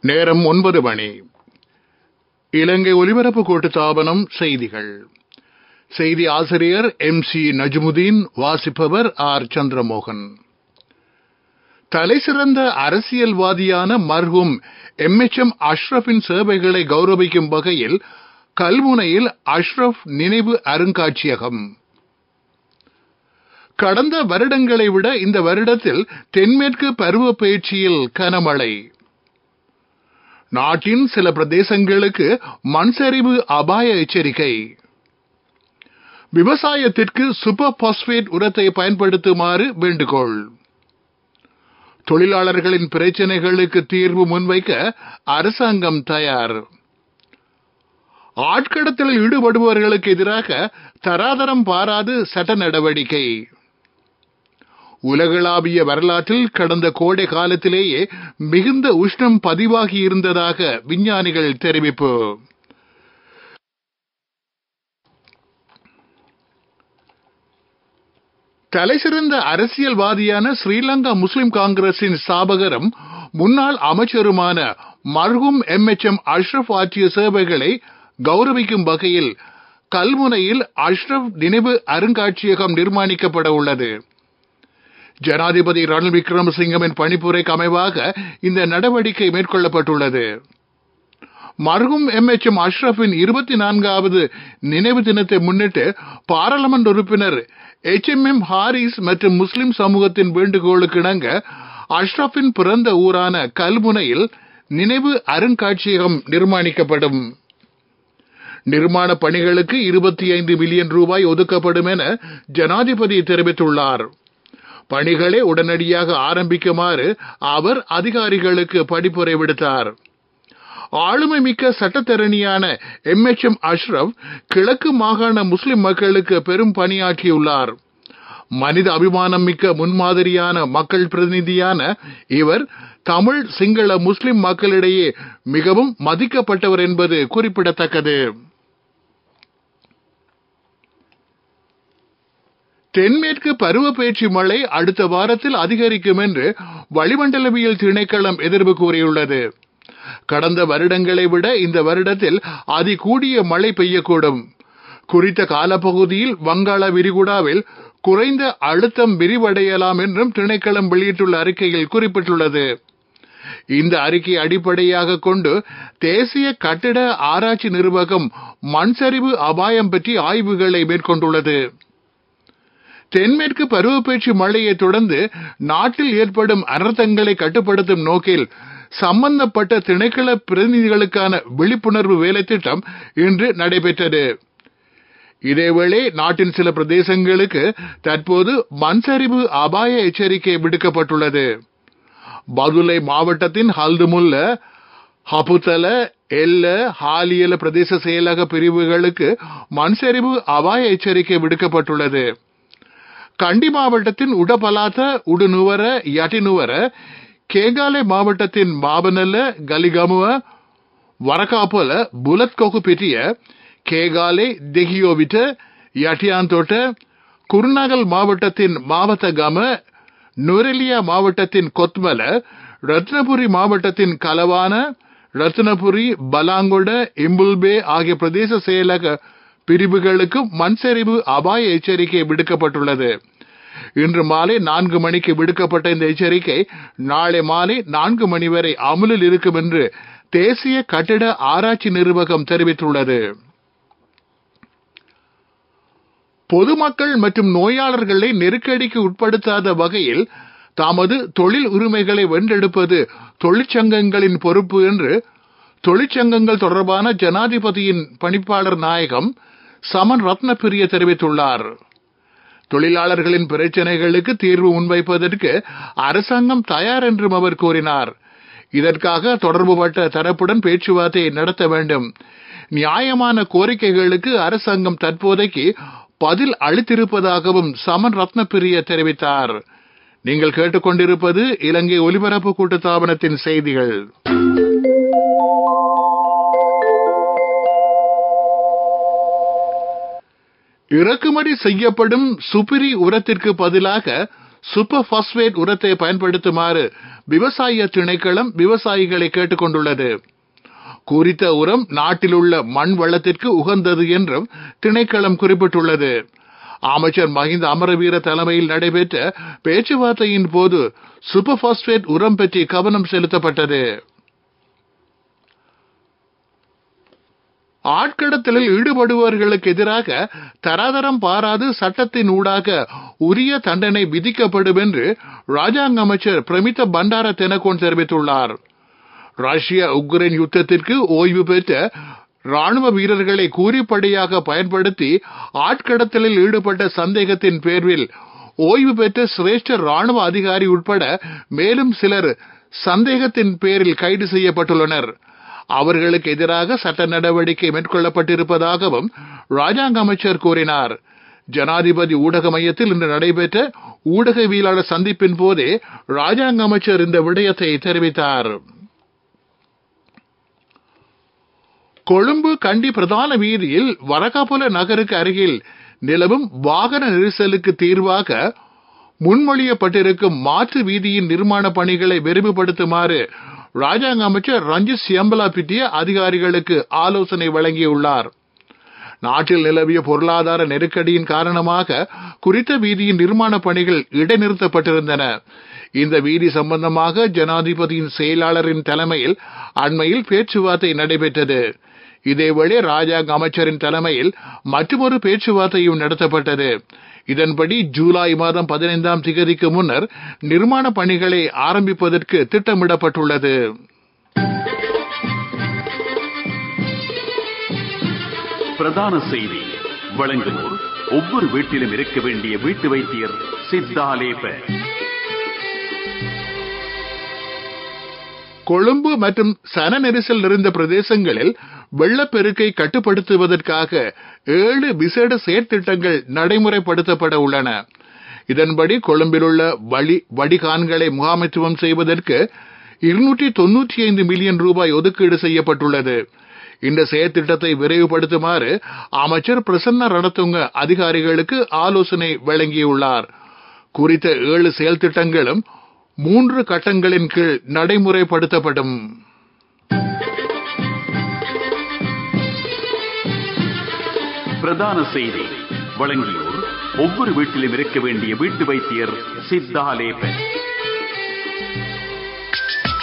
நேரம் 9 மணி. இலங்கை ஒலிபரப்பு கூட்டுத்தாபனம் செய்திகள். செய்தி ஆசிரியர் MC நஜ்முதீன், வாசிப்பவர் ஆர் சந்திரமோகன். தலைசிறந்த அரசியல்வாதியான மர்ஹூம் MHM அஷ்ரஃபின் சேவைகளை கௌரவிக்கும் வகையில் கல்முனையில் அஷ்ரஃப் நினைவு அருங்காட்சியகம். கடந்த வருடங்களை விட இந்த வருடத்தில் தென்மேற்கு பருவ பெயர்ச்சியில் கனமழை. நாட்டின் சில பிரதேசங்களுக்கு மண்சரிவு அபாய எச்சரிக்கை. விவசாயத்திற்கு சூப்பர் பாஸ்பேட் உரத்தை பயன்படுத்துமாறு வேண்டுகோள். தொழிலாளர்களின் பிரச்சினைகளுக்கு தீர்வு முன்வைக்க அரசாங்கம் தயார். ஆட்கடத்தலில் ஈடுபடுபவர்களுக்கு எதிராக தராதரம் பாராது சட்ட நடவடிக்கை. உலகளாவிய வரலாற்றில் கடந்த கோடை காலத்திலேயே மிகுந்த உஷ்ணம் பதிவாகி இருந்ததாக விஞ்ஞானிகள் தெரிவிப்பு. தலைசிறந்த அரசியல்வாதியான ஸ்ரீலங்கா முஸ்லிம் காங்கிரசின் ஸ்தாபகரும் முன்னாள் அமைச்சருமான மர்ஹூம் MHM அஷ்ரஃப் ஆற்றிய சேவைகளை கௌரவிக்கும் வகையில் கல்முனையில் அஷ்ரஃப் நினைவு அருங்காட்சியகம் நிர்மாணிக்கப்பட உள்ளது. ஜனாதிபதி ரணில் விக்ரமசிங்கவின் பணிப்புரைக்கு அமைவாக இந்த நடவடிக்கை மேற்கொள்ளப்பட்டுள்ளது. மர்ஹூம் MHM அஷ்ரஃபின் 24வது நினைவு தினத்தை முன்னிட்டு பாராளுமன்ற உறுப்பினர் HMM ஹாரிஸ் மற்றும் முஸ்லிம் சமூகத்தின் வேண்டுகோளுக்கு இணங்க அஷ்ரஃபின் பிறந்த ஊரான கல்முனையில் நினைவு அருங்காட்சியகம் நிர்மாணிக்கப்படும். நிர்மாண பணிகளுக்கு 25 மில்லியன் ரூபாய் ஒதுக்கப்படும் என ஜனாதிபதி தெரிவித்துள்ளார். பணிகளை உடனடியாக ஆரம்பிக்குமாறு அவர் அதிகாரிகளுக்கு பணிப்புரை விடுத்தார். ஆளுமை மிக்க சட்டத்தரணியான MHM அஷ்ரஃப் கிழக்கு மாகாண முஸ்லிம் மக்களுக்கு பெரும் பணியாற்றியுள்ளார். மனித அபிமானம் மிக்க முன்மாதிரியான மக்கள் பிரதிநிதியான இவர் தமிழ், சிங்கள, முஸ்லிம் மக்களிடையே மிகவும் மதிக்கப்பட்டவர் என்பது குறிப்பிடத்தக்கது. தென்மேற்கு பருவப்பெயர்ச்சி மழை அடுத்த வாரத்தில் அதிகரிக்கும் என்று வளிமண்டலவியல் திணைக்களம் எதிர்ப்பு கூறியுள்ளது. கடந்த வருடங்களை விட இந்த வருடத்தில் அதிகூடிய மழை பெய்யக்கூடும். குறித்த காலப்பகுதியில் வங்காள விரிகுடாவில் குறைந்த அழுத்தம் விரிவடையலாம் என்றும் திணைக்களம் வெளியிட்டுள்ள அறிக்கையில் குறிப்பிட்டுள்ளது. இந்த அறிக்கையை அடிப்படையாக கொண்டு தேசிய கட்டிட ஆராய்ச்சி நிறுவனம் மண்சரிவு அபாயம் பற்றி ஆய்வுகளை மேற்கொண்டுள்ளது. தென்மேற்கு பருவப்பெயர்ச்சி மழையை தொடர்ந்து நாட்டில் ஏற்படும் அனர்த்தங்களை கட்டுப்படுத்தும் நோக்கில் சம்பந்தப்பட்ட திணைக்கள பிரதிநிதிகளுக்கான விழிப்புணர்வு வேலை திட்டம் இன்று நடைபெற்றது. இதேவேளை நாட்டின் சில பிரதேசங்களுக்கு தற்போது மண்சரிவு அபாய எச்சரிக்கை விடுக்கப்பட்டுள்ளது. பதுளை மாவட்டத்தின் ஹல்துமுல்ல, ஹபுத்தல, எல்ல, ஹாலியல பிரதேச செயலக பிரிவுகளுக்கு மண்சரிவு அபாய எச்சரிக்கை விடுக்கப்பட்டுள்ளது. கண்டி மாவட்டத்தின் உடபலாத்த, உடுநுவர, யட்டிநுவர, கேகாலை மாவட்டத்தின் மாபனல்ல, கலிகமுவ, வரகாப்பல, புலத்கொகு பிட்டிய, கேகாலை, தெகியோவிட்ட, யட்டியாந்தோட்ட, குருநாகல் மாவட்டத்தின் மாவத்தகம, நுரெலியா மாவட்டத்தின் கொத்மல, ரத்னபுரி மாவட்டத்தின் கலவான, ரத்னபுரி, பலாங்கொட, இம்புல்பே ஆகிய பிரதேச செயலக பிரிவுகளுக்கு மண்சரிவு அபாய எச்சரிக்கை விடுக்கப்பட்டுள்ளது. இன்று மாலை 4 மணிக்கு விடுக்கப்பட்ட இந்த எச்சரிக்கை நாளை மாலை 4 மணி வரை அமலில் இருக்கும் என்று தேசிய கட்டிட ஆராய்ச்சி நிறுவனம் தெரிவித்துள்ளது. பொதுமக்கள் மற்றும் நோயாளர்களை நெருக்கடிக்கு உட்படுத்தாத வகையில் தமது தொழில் உரிமைகளை வென்றெடுப்பது தொழிற்சங்கங்களின் பொறுப்பு என்று தொழிற்சங்கங்கள் தொடர்பான ஜனாதிபதியின் பணிப்பாளர் நாயகம் சமன் ரத்னபிரிய தெரிவித்துள்ளார். தொழிலாளர்களின் பிரச்சினைகளுக்கு தீர்வு முன்வைப்பதற்கு அரசாங்கம் தயார் என்றும் அவர் கூறினார். இதற்காக தொடர்புபட்ட தரப்புடன் பேச்சுவார்த்தை நடத்த வேண்டும். நியாயமான கோரிக்கைகளுக்கு அரசாங்கம் தற்போதைக்கு பதில் அளித்திருப்பதாகவும் சமன் ரத்னபிரிய தெரிவித்தார். நீங்கள் கேட்டுக்கொண்டிருப்பது இலங்கை ஒலிபரப்பு கூட்டுத்தாபனத்தின் செய்திகள். இறக்குமதி செய்யப்படும் சுபிரி உரத்திற்கு பதிலாக சூப்பர் பாஸ்பேட் உரத்தை பயன்படுத்துமாறு விவசாய திணைக்களம் விவசாயிகளை கேட்டுக் கொண்டுள்ளது. குறித்த உரம் நாட்டிலுள்ள மண் வளத்திற்கு உகந்தது என்றும் திணைக்களம் குறிப்பிட்டுள்ளது. அமைச்சர் மஹிந்த அமரவீர தலைமையில் நடைபெற்ற பேச்சுவார்த்தையின் போது சூப்பர் பாஸ்பேட் உரம் பற்றி கவனம் செலுத்தப்பட்டது. ஆட்கடத்தலில் ஈடுபடுபவர்களுக்கு எதிராக தராதரம் பாராது சட்டத்தின் ஊடாக உரிய தண்டனை விதிக்கப்படும் என்று ராஜாங்க அமைச்சர் பிரமித்த பண்டார தெனகோன் தெரிவித்துள்ளார். ரஷ்ய உக்ரைன் யுத்தத்திற்கு ஓய்வு பெற்ற ராணுவ வீரர்களை கூலிப்படையாக பயன்படுத்தி ஆட்கடத்தலில் ஈடுபட்ட சந்தேகத்தின் பேரில் ஓய்வு பெற்ற சிரேஷ்ட ராணுவ அதிகாரி உட்பட மேலும் சிலர் சந்தேகத்தின் பேரில் கைது செய்யப்பட்டுள்ளனர். அவர்களுக்கு எதிராக சட்ட நடவடிக்கை மேற்கொள்ளப்பட்டிருப்பதாகவும் ராஜாங்க அமைச்சர் கூறினார். ஜனாதிபதி ஊடக மையத்தில் இன்று நடைபெற்ற ஊடகவியலாளர் சந்திப்பின் போதே ராஜாங்க அமைச்சர் இந்த விடயத்தை தெரிவித்தார். கொழும்பு கண்டி பிரதான வீதியில் வரகாபுல நகருக்கு அருகில் நிலவும் வாகன நெரிசலுக்கு தீர்வாக முன்மொழியப்பட்டிருக்கும் மாற்று வீதியின் நிர்மாண பணிகளை விரைவுபடுத்துமாறு ராஜாங்க அமைச்சர் ரஞ்சித் சியம்பலா பிட்டிய அதிகாரிகளுக்கு ஆலோசனை வழங்கியுள்ளார். நாட்டில் நிலவிய பொருளாதார நெருக்கடியின் காரணமாக குறித்த வீதியின் நிர்மாண பணிகள் இடைநிறுத்தப்பட்டிருந்தன. இந்த வீதி சம்பந்தமாக ஜனாதிபதியின் செயலாளரின் தலைமையில் அண்மையில் பேச்சுவார்த்தை நடைபெற்றது. இதேவேளை ராஜாங்க அமைச்சரின் தலைமையில் மற்றொரு பேச்சுவார்த்தையும் நடத்தப்பட்டது. இதன்படி ஜூலை மாதம் 15ஆம் தேதிக்கு முன்னர் நிர்மாண பணிகளை ஆரம்பிப்பதற்கு திட்டமிடப்பட்டுள்ளது. பிரதான செய்தி வழங்குவோர் ஒவ்வொரு வீட்டிலும் இருக்க வேண்டிய வீட்டு வைத்தியர் சித்தாலேப. கொழும்பு மற்றும் சன நெரிசல் நிறைந்த பிரதேசங்களில் வெள்ளப்பெருக்கை கட்டுப்படுத்துவதற்காக 7 விசேட செயற்திட்டங்கள் நடைமுறைப்படுத்தப்பட உள்ளன. இதன்படி கொழும்பிலுள்ள வடிகான்களை முகாமைத்துவம் செய்வதற்கு 295 மில்லியன் ரூபாய் ஒதுக்கீடு செய்யப்பட்டுள்ளது. இந்த செயற்திட்டத்தை விரைவுபடுத்துமாறு அமைச்சர் பிரசன்ன ரணதுங்க அதிகாரிகளுக்கு ஆலோசனை வழங்கியுள்ளார். குறித்த 7 செயல் திட்டங்களும் 3 கட்டங்களின் கீழ் நடைமுறைப்படுத்தப்படும். பிரதான செய்தி வழங்கியோர் ஒவ்வொரு வீட்டிலும் இருக்க வேண்டிய வீட்டு வைத்தியர் சித்தாலேப.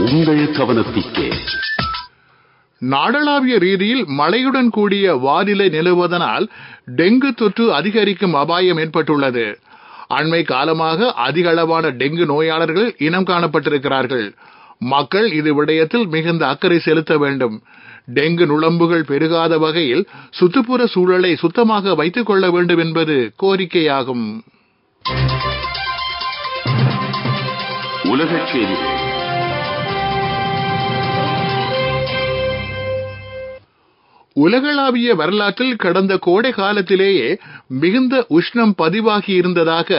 உங்கள் கவனத்திற்கு நாடளாவிய ரீதியில் மழையுடன் கூடிய வானிலை நிலவுவதனால் டெங்கு தொற்று அதிகரிக்கும் அபாயம் ஏற்பட்டுள்ளது. அண்மை காலமாக அதிக அளவான டெங்கு நோயாளர்கள் இனம் காணப்பட்டிருக்கிறார்கள். மக்கள் இது விடயத்தில் மிகுந்த அக்கறை செலுத்த வேண்டும். டெங்கு நுளம்புகள் பெருகாத வகையில் சுற்றுப்புற சூழலை சுத்தமாக வைத்துக் கொள்ள வேண்டும் என்பது கோரிக்கையாகும். உலகச் செய்திகள். உலகளாவிய வரலாற்றில் கடந்த கோடை காலத்திலேயே மிகுந்த உஷ்ணம் பதிவாகி இருந்ததாக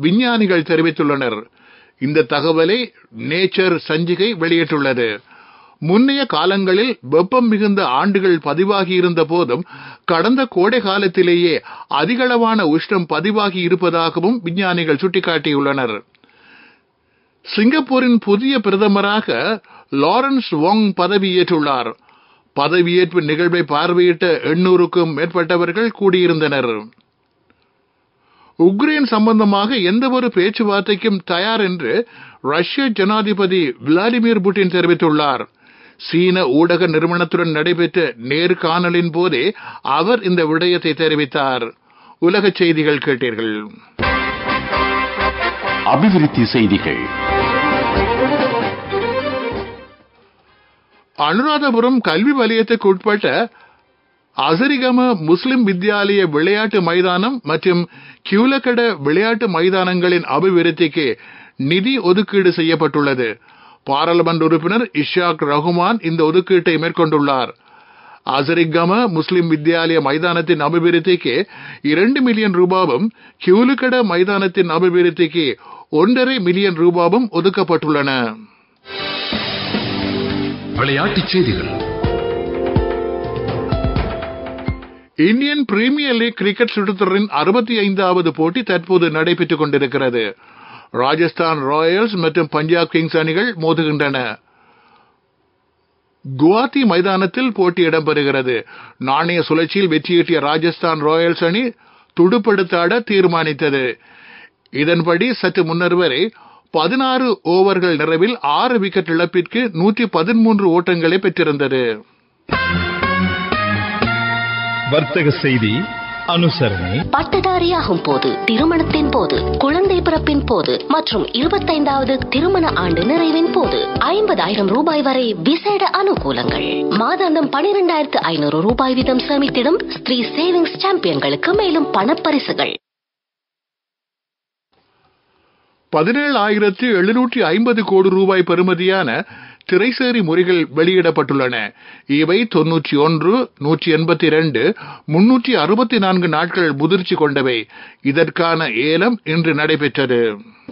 விஞ்ஞானிகள் தெரிவித்துள்ளனர். இந்த தகவலை நேச்சர் சஞ்சிகை வெளியிட்டுள்ளது. முன்னைய காலங்களில் வெப்பம் மிகுந்த ஆண்டுகள் பதிவாகி இருந்த போதும் கடந்த கோடை காலத்திலேயே அதிகளவான உஷ்ணம் பதிவாகி இருப்பதாகவும் விஞ்ஞானிகள் சுட்டிக்காட்டியுள்ளனர். சிங்கப்பூரின் புதிய பிரதமராக லாரன்ஸ் வோங் பதவியேற்றுள்ளார். பதவியேற்பு நிகழ்வை பார்வையிட்ட 800க்கும் மேற்பட்டவர்கள் கூடியிருந்தனர். உக்ரைன் சம்பந்தமாக எந்த ஒரு பேச்சுவார்த்தைக்கும் தயார் என்று ரஷ்ய ஜனாதிபதி விளாடிமிர் புட்டின் தெரிவித்துள்ளார். சீன ஊடக நிறுவனத்துடன் நடைபெற்ற நேர்காணலின் போதே அவர் இந்த விடயத்தை தெரிவித்தார். உலக செய்திகள் கேட்டீர்கள். அபிவிருத்தி செய்திகள். அனுராதபுரம் கல்வி வலயத்துக்கு உட்பட்ட அசரிகம முஸ்லிம் வித்யாலய விளையாட்டு மைதானம் மற்றும் கியூலக்கட விளையாட்டு மைதானங்களின் அபிவிருத்திக்கு நிதி ஒதுக்கீடு செய்யப்பட்டுள்ளது. பாராளுமன்ற உறுப்பினர் இஷாக் ரஹ்மான் இந்த ஒதுக்கீட்டை மேற்கொண்டுள்ளார். அசரிகம முஸ்லிம் வித்யாலய மைதானத்தின் அபிவிருத்திக்கு 2 மில்லியன் ரூபாவும் கியூலுக்கட மைதானத்தின் அபிவிருத்திக்கு 1.5 மில்லியன் ரூபாவும் ஒதுக்கப்பட்டுள்ளன. விளையாட்டுச் செய்திகள். இந்தியன் பிரீமியர் லீக் கிரிக்கெட் சுற்றுத்தொடரின் 65வது போட்டி தற்போது நடைபெற்றுக் கொண்டிருக்கிறது. ராஜஸ்தான் ராயல்ஸ் மற்றும் பஞ்சாப் கிங்ஸ் அணிகள் மோதுகின்றன. குவாஹாத்தி மைதானத்தில் போட்டி இடம்பெறுகிறது. நாணய சுழற்சியில் வெற்றியீட்டிய ராஜஸ்தான் ராயல்ஸ் அணி துடுப்படுத்தாட தீர்மானித்தது. இதன்படி சற்று முன்னர் வரை 16 ஓவர்கள் நிறைவில் 6 விக்கெட் இழப்பிற்கு 113 ஓட்டங்களை பெற்றிருந்தது. வர்த்தக செய்தி அனுசரணை. பட்டதாரியாகும் போது, திருமணத்தின் போது, குழந்தை பிறப்பின் போது மற்றும் 25வது திருமண ஆண்டு நிறைவின் போது 50,000 ரூபாய் வரை விசேட அனுகூலங்கள். மாதாந்தம் 12,500 ரூபாய் வீதம் சேமித்திடும் ஸ்ரீ சேவிங்ஸ் சாம்பியன்களுக்கு மேலும் பணப்பரிசுகள். 17,750 கோடி ரூபாய் பெறுமதியான திரைசேரி முறைகள் வெளியிடப்பட்டுள்ளன. இவை 91, 182, 364 நாட்கள் முதிர்ச்சி கொண்டவை. இதற்கான ஏலம் இன்று நடைபெற்றது.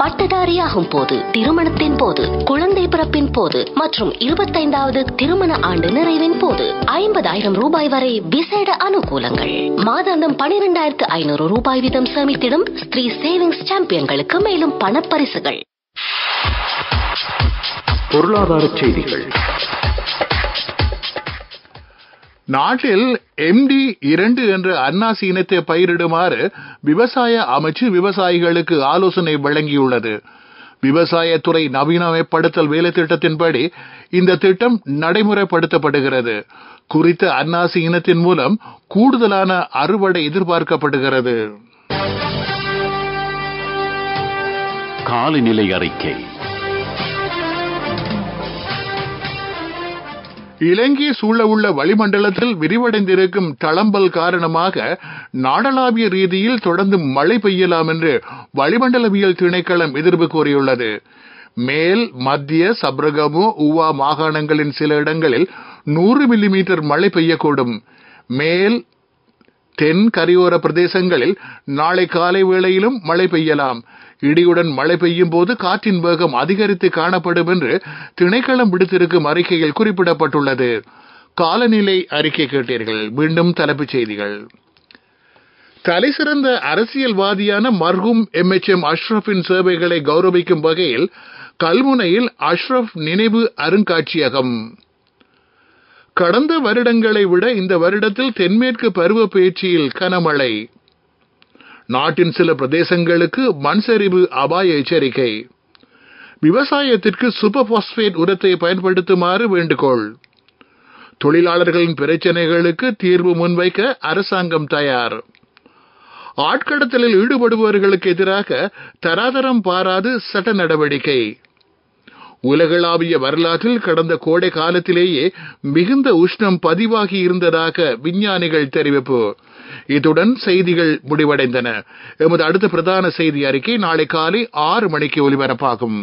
பட்டதாரியாகும் போது, திருமணத்தின் போது, குழந்தை பிறப்பின் போது மற்றும் 25வது திருமண ஆண்டு நிறைவின் போது 50,000 ரூபாய் வரை விசேட அனுகூலங்கள். மாதாந்தம் 12,500 ரூபாய் வீதம் சேமித்திடும் ஸ்ரீ சேவிங்ஸ் சாம்பியன்களுக்கு மேலும் பணப்பரிசுகள். பொருளாதார செய்திகள். நாட்டில் MD2 என்ற அன்னாசி இனத்தை பயிரிடுமாறு விவசாய அமைச்சு விவசாயிகளுக்கு ஆலோசனை வழங்கியுள்ளது. விவசாயத்துறை நவீனமயப்படுத்தல் வேலை திட்டத்தின்படி இந்த திட்டம் நடைமுறைப்படுத்தப்படுகிறது. குறித்த அன்னாசி இனத்தின் மூலம் கூடுதலான அறுவடை எதிர்பார்க்கப்படுகிறது. காலநிலை அறிக்கை. இலங்கை சூழவுள்ள வளிமண்டலத்தில் விரிவடைந்திருக்கும் தளம்பல் காரணமாக நாடளாவிய ரீதியில் தொடர்ந்து மழை பெய்யலாம் என்று வளிமண்டலவியல் திணைக்களம் எதிர்ப்பு கூறியுள்ளது. மேல், மத்திய, சப்ரகமு, ஊவா மாகாணங்களின் சில இடங்களில் 100 மில்லிமீட்டர் மழை பெய்யக்கூடும். மேல், தென் கரையோர பிரதேசங்களில் நாளை காலை வேளையிலும் மழை பெய்யலாம். இடியுடன் மழை பெய்யும் போது காற்றின் வேகம் அதிகரித்து காணப்படும் என்று திணைக்களம் விடுத்திருக்கும் அறிக்கையில் குறிப்பிடப்பட்டுள்ளது. காலநிலை அறிக்கை கேட்டீர்கள். மீண்டும் தலைப்புச் செய்திகள். தலைசிறந்த அரசியல்வாதியான மர்ஹூம் MHM அஷ்ரஃபின் சேவைகளை கௌரவிக்கும் வகையில் கல்முனையில் அஷ்ரஃப் நினைவு அருங்காட்சியகம். கடந்த வருடங்களை விட இந்த வருடத்தில் தென்மேற்கு பருவ பெயர்ச்சியில் கனமழை. நாட்டின் சில பிரதேசங்களுக்கு மண் சரிவு அபாய எச்சரிக்கை. விவசாயத்திற்கு சூப்பர் பாஸ்பேட் உரத்தை பயன்படுத்துமாறு வேண்டுகோள். தொழிலாளர்களின் பிரச்சனைகளுக்கு தீர்வு முன்வைக்க அரசாங்கம் தயார். ஆட்கடத்தலில் ஈடுபடுபவர்களுக்கு எதிராக தராதரம் பாராது சட்ட நடவடிக்கை. உலகளாவிய வரலாற்றில் கடந்த கோடை காலத்திலேயே மிகுந்த உஷ்ணம் பதிவாகி இருந்ததாக விஞ்ஞானிகள் தெரிவிப்பு. இத்துடன் செய்திகள் முடிவடைந்தன. எமது அடுத்த பிரதான செய்தி அறிக்கை நாளை காலை 6 மணிக்கு ஒலிபரப்பாகும்.